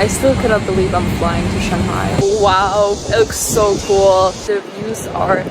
still cannot believe I'm flying to Shanghai. Wow, it looks so cool. The views are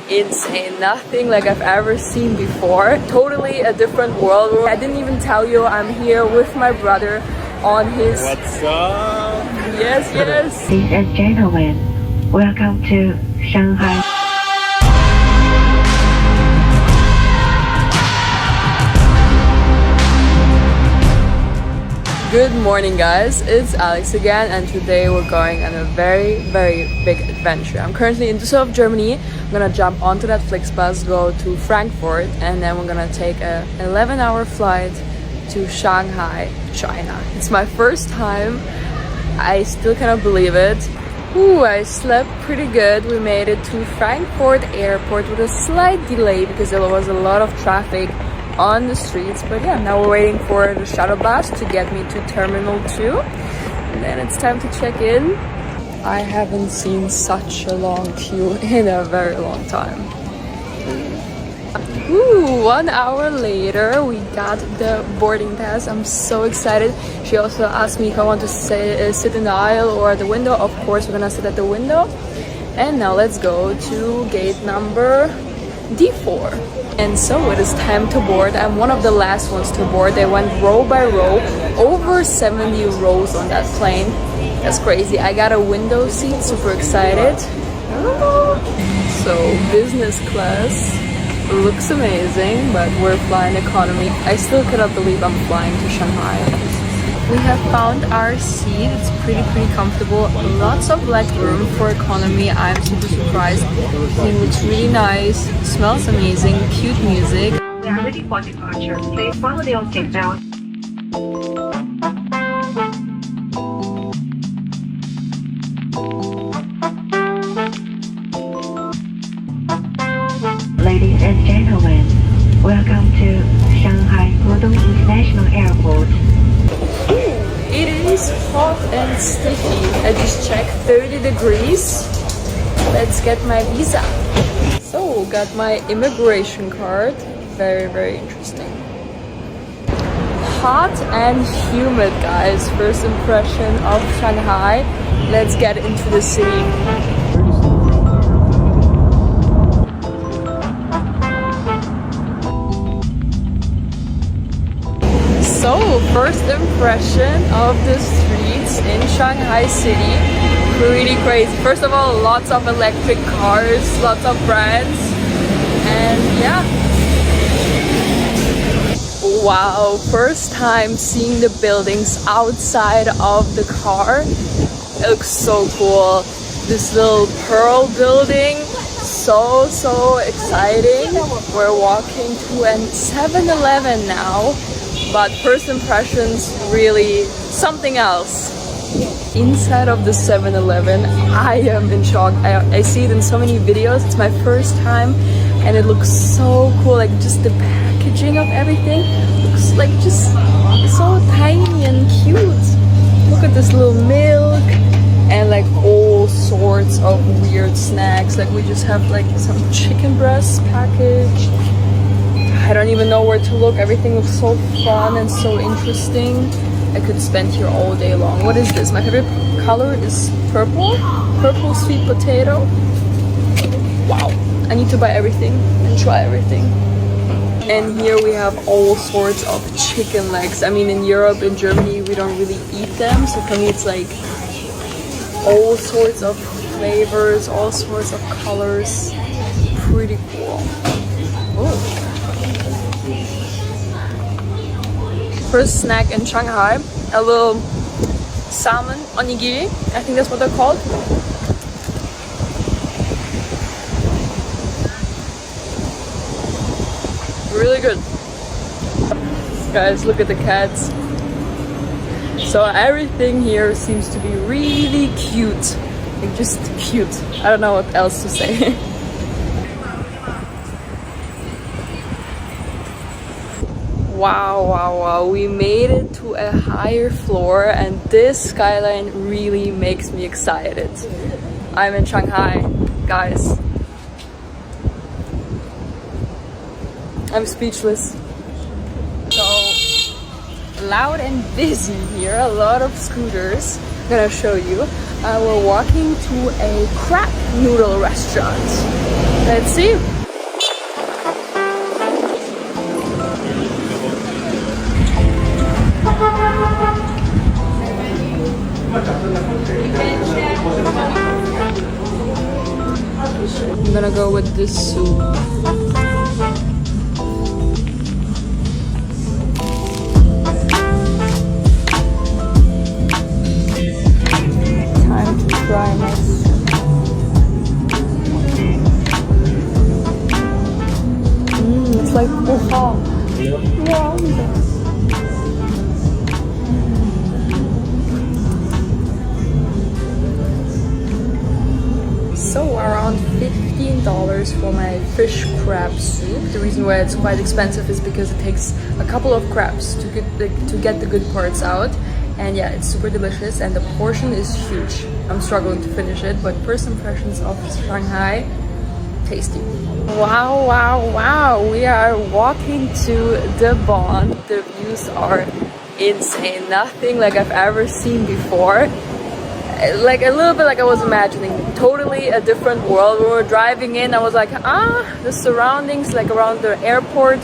insane. Nothing like I've ever seen before. Totally a different world. I didn't even tell you I'm here with my brother on his... What's up? Yes. Ladies and gentlemen, welcome to Shanghai. Good morning guys, it's Alex again, and today we're going on a very big adventure. I'm currently in Düsseldorf, Germany. I'm gonna jump onto that Flixbus, go to Frankfurt, and then we're gonna take an 11-hour flight to Shanghai, China. It's my first time. I still cannot believe it. Ooh, I slept pretty good. We made it to Frankfurt airport with a slight delay because there was a lot of traffic on the streets, but yeah, now we're waiting for the shuttle bus to get me to Terminal 2, and then it's time to check in. I haven't seen such a long queue in a very long time. Ooh, 1 hour later we got the boarding pass. I'm so excited. She also asked me if I want to sit in the aisle or at the window. Of course we're gonna sit at the window. And now let's go to gate number D4. And so it is time to board. I'm one of the last ones to board. They went row by row, over 70 rows on that plane. That's crazy. I got a window seat, super excited. So business class looks amazing, but we're flying economy. I still cannot believe I'm flying to Shanghai. We have found our seat. It's pretty comfortable. Lots of leg room for economy. I'm super surprised. It looks really nice. Smells amazing. Cute music. We are ready for departure. Please follow your seatbelt. Ladies and gentlemen, welcome to Shanghai Pudong International Airport. It is hot and sticky. I just checked, 30 degrees. Let's get my visa. So, got my immigration card. Very interesting. Hot and humid, guys. First impression of Shanghai. Let's get into the city. So, first impression of the streets in Shanghai city, pretty crazy. First of all, lots of electric cars, lots of brands, and yeah. Wow, first time seeing the buildings outside of the car. It looks so cool. This little pearl building, so exciting. We're walking to a 7-Eleven now. But first impressions, really something else. Inside of the 7-Eleven, I am in shock. I see it in so many videos. It's my first time and it looks so cool. Like just the packaging of everything looks like just so tiny and cute. Look at this little milk and like all sorts of weird snacks. Like we just have like some chicken breast package. I don't even know where to look. Everything looks so fun and so interesting. I could spend here all day long. What is this? My favorite color is purple. Purple sweet potato. Wow. I need to buy everything and try everything. And here we have all sorts of chicken legs. I mean, in Europe, in Germany, we don't really eat them. So for me, it's like all sorts of flavors, all sorts of colors. Pretty cool. Oh. First snack in Shanghai, a little salmon onigiri. I think that's what they're called. Really good. Guys, look at the cats. So everything here seems to be really cute. Like just cute. I don't know what else to say. Wow, we made it to a higher floor and this skyline really makes me excited. I'm in Shanghai, guys. I'm speechless. So loud and busy here, a lot of scooters. gonna show you. We're walking to a crab noodle restaurant. Let's see. I'm gonna go with this soup. Time to try my soup. It's like poha. Wow. So around $15 for my fish crab soup. The reason why it's quite expensive is because it takes a couple of crabs to get the good parts out. And yeah, it's super delicious and the portion is huge. I'm struggling to finish it, but first impressions of Shanghai, tasty. Wow, wow, wow. We are walking to the Bond. The views are insane. Nothing like I've ever seen before. Like a little bit like I was imagining, totally a different world. When we were driving in, I was like, the surroundings like around the airport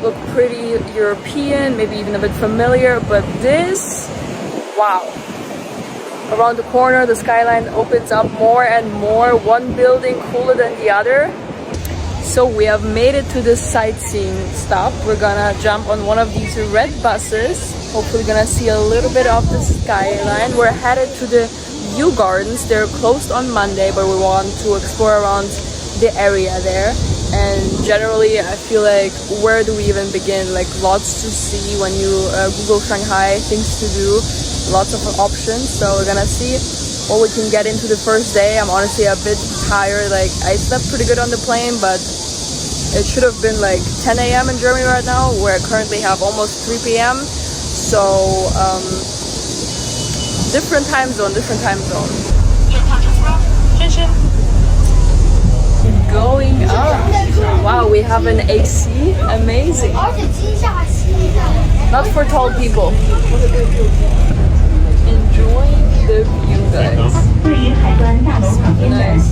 look pretty European, maybe even a bit familiar, but this, wow. Around the corner, the skyline opens up more and more, one building cooler than the other. So we have made it to this sightseeing stop. We're gonna jump on one of these red buses. Hopefully gonna see a little bit of the skyline. We're headed to the View Gardens. They're closed on Monday, but we want to explore around the area there. And generally, I feel like, where do we even begin? Like, lots to see when you Google Shanghai, things to do, lots of options. So we're gonna see what we can get into the first day. I'm honestly a bit tired. Like, I slept pretty good on the plane, but it should have been like 10 a.m. in Germany right now. We currently have almost 3 p.m. So, different time zone. Going up. Wow, we have an AC. Amazing. Not for tall people. Enjoying the view, guys. Nice.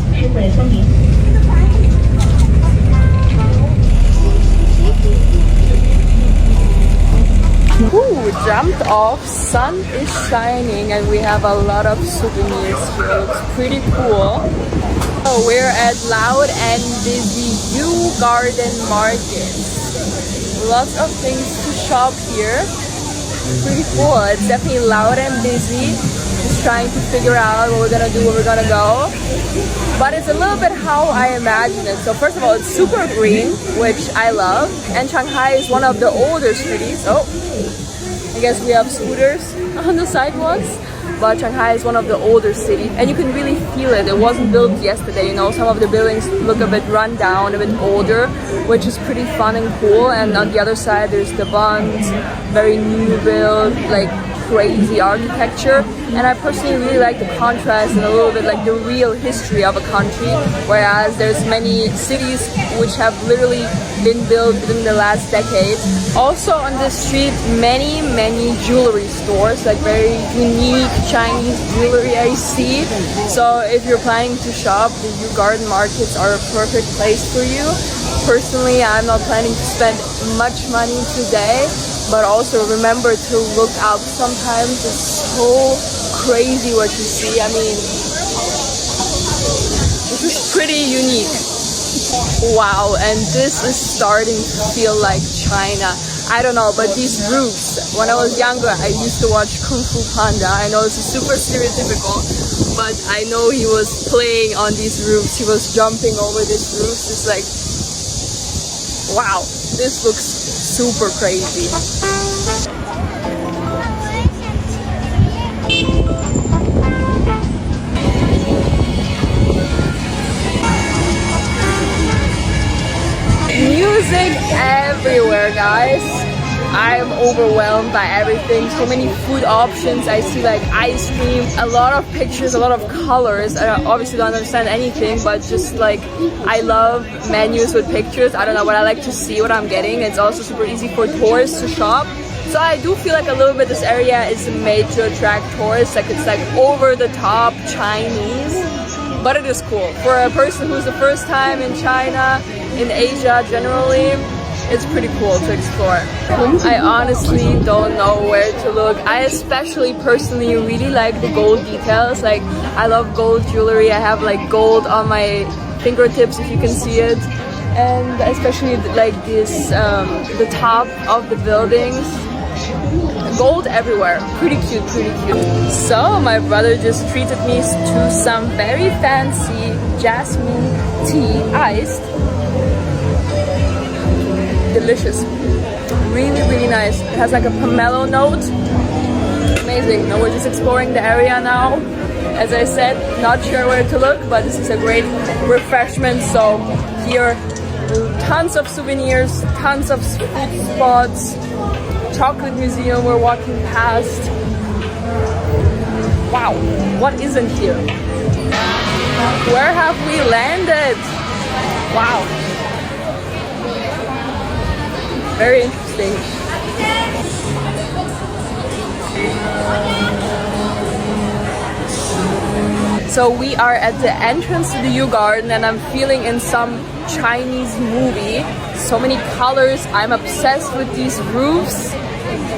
Ooh, jumped off, sun is shining and we have a lot of souvenirs here. It looks pretty cool. So we're at Loud and Busy View Garden Market. Lots of things to shop here. Pretty cool. It's definitely loud and busy. Just trying to figure out what we're gonna do, where we're gonna go. But it's a little bit how I imagine it. So first of all, it's super green, which I love. And Shanghai is one of the older cities. Oh, I guess we have scooters on the sidewalks. But Shanghai is one of the older cities. And you can really feel it. It wasn't built yesterday, you know. Some of the buildings look a bit run down, a bit older, which is pretty fun and cool. And on the other side, there's the Bund, very new build, like crazy architecture. And I personally really like the contrast and a little bit like the real history of a country, whereas there's many cities which have literally been built within the last decade. Also on this street, many jewelry stores, like very unique Chinese jewelry I see. So if you're planning to shop, the View Garden markets are a perfect place for you. Personally, I'm not planning to spend much money today, but also remember to look up. Sometimes it's so crazy what you see. I mean, this is pretty unique. Wow, and this is starting to feel like China. I don't know, but these roofs, when I was younger, I used to watch Kung Fu Panda. I know this is super stereotypical, but I know he was playing on these roofs. He was jumping over these roofs. It's like, wow, this looks super crazy. Music everywhere, guys. I'm overwhelmed by everything. So many food options. I see like ice cream, a lot of pictures, a lot of colors. I obviously don't understand anything, but just like I love menus with pictures. I don't know, but I like to see what I'm getting. It's also super easy for tourists to shop. So I do feel like a little bit this area is made to attract tourists, like it's like over the top Chinese, but it is cool. For a person who's the first time in China, in Asia generally, it's pretty cool to explore. I honestly don't know where to look. I especially personally really like the gold details. Like I love gold jewelry. I have like gold on my fingertips if you can see it. And especially like this, the top of the buildings. Gold everywhere. Pretty cute, pretty cute. So my brother just treated me to some very fancy jasmine tea, iced. Delicious. Really, really nice. It has like a pomelo note. Amazing. Now we're just exploring the area now. As I said, not sure where to look, but this is a great refreshment. So here, tons of souvenirs, tons of food spots, chocolate museum we're walking past. Wow, what isn't here? Where have we landed? Wow. Very interesting. So we are at the entrance to the Yew Garden and I'm feeling in some Chinese movie. So many colors. I'm obsessed with these roofs.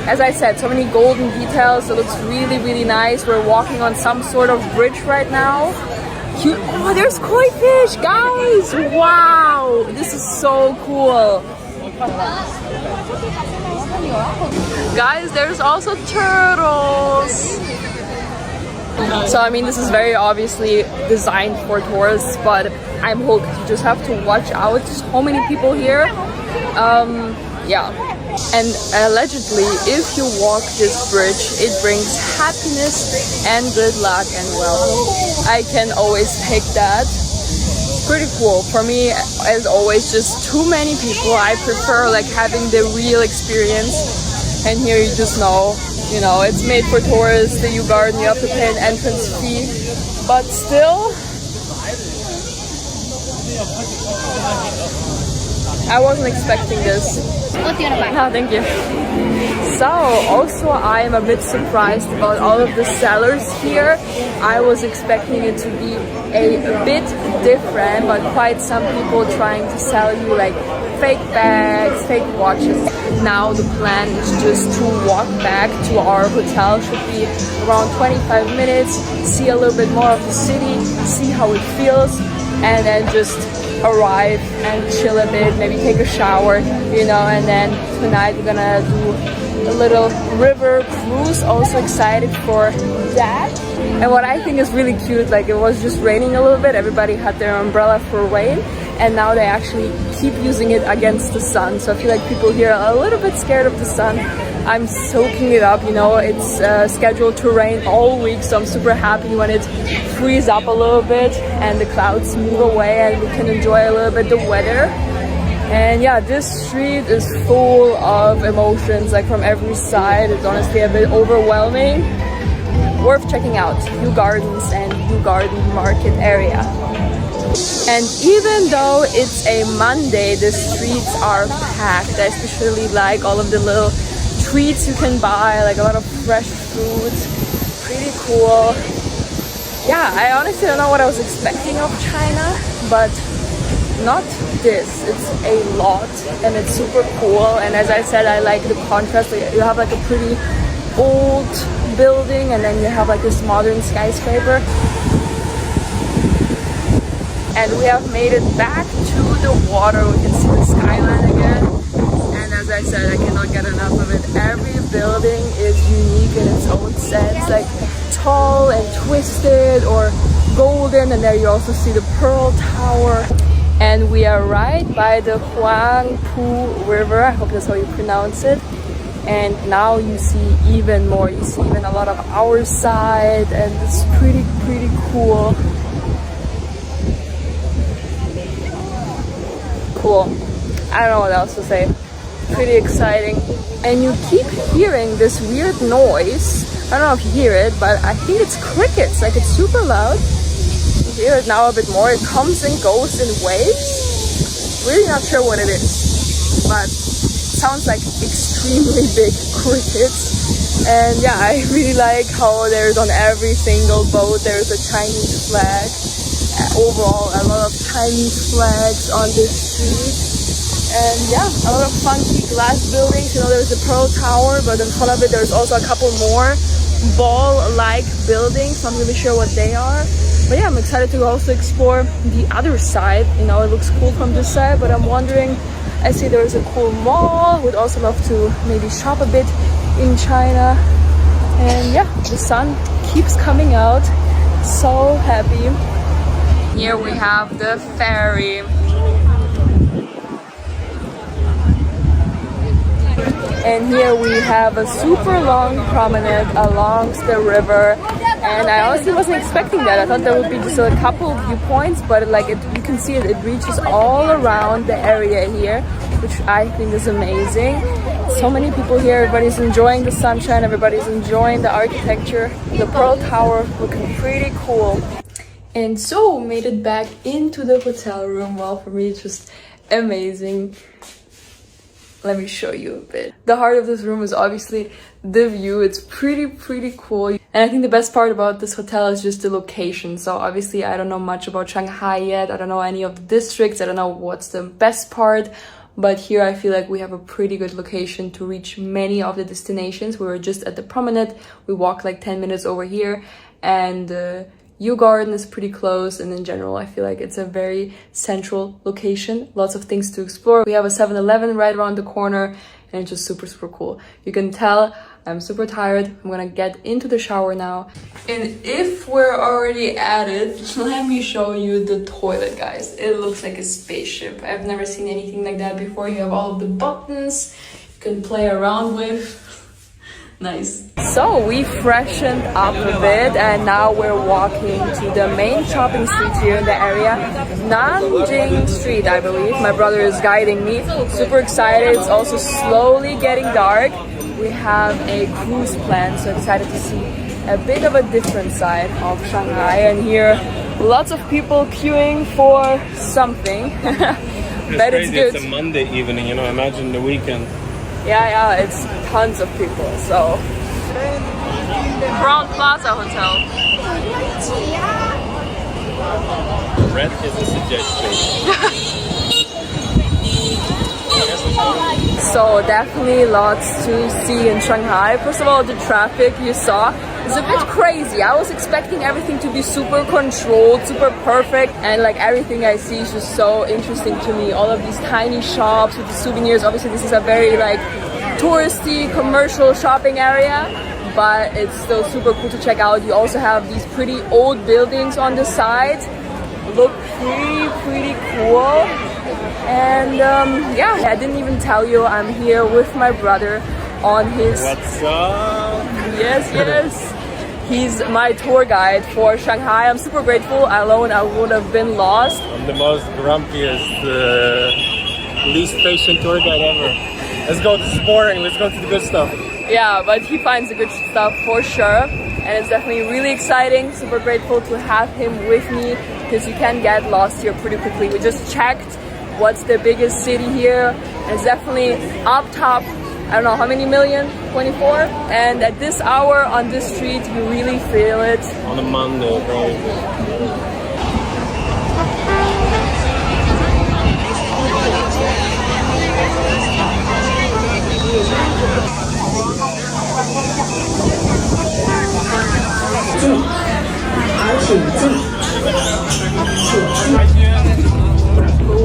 As I said, so many golden details. It looks really, really nice. We're walking on some sort of bridge right now. Cute. Oh, there's koi fish, guys! Wow! This is so cool. Guys, there's also turtles. So I mean, this is very obviously designed for tourists, but I'm hooked. You just have to watch out. So many people here. Yeah. And allegedly, if you walk this bridge, it brings happiness and good luck and wealth. I can always take that. Pretty cool. For me, as always, just too many people. I prefer like having the real experience. And here you just know, you know, it's made for tourists. The Yew Garden, you have to pay an entrance fee. But still, I wasn't expecting this. No, thank you. So, also I am a bit surprised about all of the sellers here. I was expecting it to be a bit different, but quite some people trying to sell you like fake bags, fake watches. Now the plan is just to walk back to our hotel. Should be around 25 minutes, see a little bit more of the city, see how it feels, and then just arrive and chill a bit, maybe take a shower, you know, and then tonight we're gonna do a little river cruise. Also excited for that. And what I think is really cute, like it was just raining a little bit, everybody had their umbrella for rain, and now they actually keep using it against the sun. So I feel like people here are a little bit scared of the sun. I'm soaking it up, you know, it's scheduled to rain all week, so I'm super happy when it frees up a little bit and the clouds move away and we can enjoy a little bit the weather. And yeah, this street is full of emotions, like from every side. It's honestly a bit overwhelming. Worth checking out, Yew Gardens and Yew Garden Market area. And even though it's a Monday, the streets are packed. I especially like all of the little treats you can buy, like a lot of fresh food. Pretty cool. Yeah, I honestly don't know what I was expecting of China, but not this. It's a lot and it's super cool. And as I said, I like the contrast. You have like a pretty old building and then you have like this modern skyscraper. And we have made it back to the water. We can see the skyline again. And as I said, I cannot get enough of it. Every building is unique in its own sense, like tall and twisted or golden. And there you also see the Pearl Tower. And we are right by the Huangpu River. I hope that's how you pronounce it. And now you see even more. You see even a lot of our side, and it's pretty cool. Cool. I don't know what else to say. Pretty exciting. And you keep hearing this weird noise. I don't know if you hear it, but I think it's crickets. Like it's super loud. You hear it now a bit more. It comes and goes in waves. Really not sure what it is, but sounds like extremely big crickets. And yeah, I really like how there's on every single boat there's a Chinese flag. Overall, a lot of Chinese flags on this street. And yeah, a lot of funky glass buildings. You know, there's the Pearl Tower, but in front of it there's also a couple more ball-like buildings. So I'm not really sure what they are. But yeah, I'm excited to also explore the other side. You know, it looks cool from this side, but I'm wondering, I see there's a cool mall. Would also love to maybe shop a bit in China. And yeah, the sun keeps coming out. So happy. Here we have the ferry. And here we have a super long promenade along the river. And I honestly wasn't expecting that. I thought there would be just a couple viewpoints, but like you can see it reaches all around the area here, which I think is amazing. So many people here, everybody's enjoying the sunshine, everybody's enjoying the architecture. The Pearl Tower looking pretty cool. And so we made it back into the hotel room. Well, for me it's just amazing. Let me show you a bit. The heart of this room is obviously the view. It's pretty cool. And I think the best part about this hotel is just the location. So obviously I don't know much about Shanghai yet. I don't know any of the districts. I don't know what's the best part. But here I feel like we have a pretty good location to reach many of the destinations. We were just at the promenade. We walked like 10 minutes over here. And Yew Garden is pretty close, and in general I feel like it's a very central location. Lots of things to explore. We have a 7-Eleven right around the corner, and it's just super cool. You can tell I'm super tired. I'm gonna get into the shower now. And if we're already at it, let me show you the toilet, guys. It looks like a spaceship. I've never seen anything like that before. You have all of the buttons you can play around with. Nice. So we freshened up a bit and now we're walking to the main shopping street here in the area, Nanjing Street, I believe. My brother is guiding me. Super excited. It's also slowly getting dark. We have a cruise plan, so excited to see a bit of a different side of Shanghai. And here, lots of people queuing for something. But it's good. It's a Monday evening, you know, imagine the weekend. Yeah, it's tons of people, so. Crown Plaza Hotel. Red is a suggestion. So definitely lots to see in Shanghai. First of all, the traffic you saw is a bit crazy. I was expecting everything to be super controlled, super perfect, and like everything I see is just so interesting to me. All of these tiny shops with the souvenirs. Obviously this is a very like touristy commercial shopping area, but it's still super cool to check out. You also have these pretty old buildings on the side. Look pretty cool. And yeah, I didn't even tell you I'm here with my brother on his... What's up? Yes. He's my tour guide for Shanghai. I'm super grateful. Alone, I would have been lost. I'm the most grumpiest, least patient tour guide ever. Let's go, this is boring. Let's go to the good stuff. Yeah, but he finds the good stuff for sure. And it's definitely really exciting. Super grateful to have him with me because you can get lost here pretty quickly. We just checked what's the biggest city here. And it's definitely up top. I don't know how many million, 24. And at this hour on this street, you really feel it. On a Monday, bro.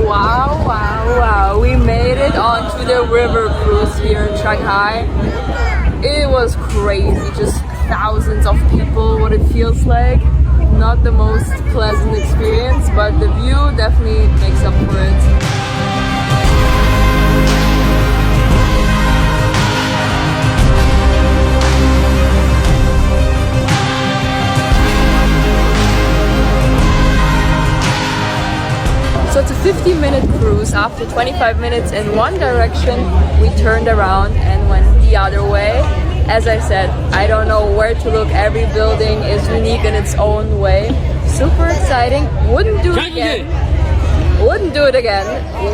Wow. We made it onto the river cruise here in Shanghai. It was crazy, just thousands of people, what it feels like. Not the most pleasant experience, but the view definitely makes up for it. So it's a 50-minute cruise. After 25 minutes in one direction, we turned around and went the other way. As I said, I don't know where to look. Every building is unique in its own way. Super exciting. Wouldn't do it again. Wouldn't do it again.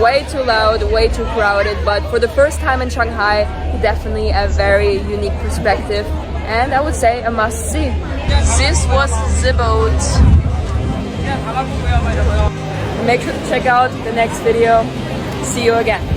Way too loud, way too crowded. But for the first time in Shanghai, definitely a very unique perspective, and I would say a must-see. This was the boat. Make sure to check out the next video. See you again.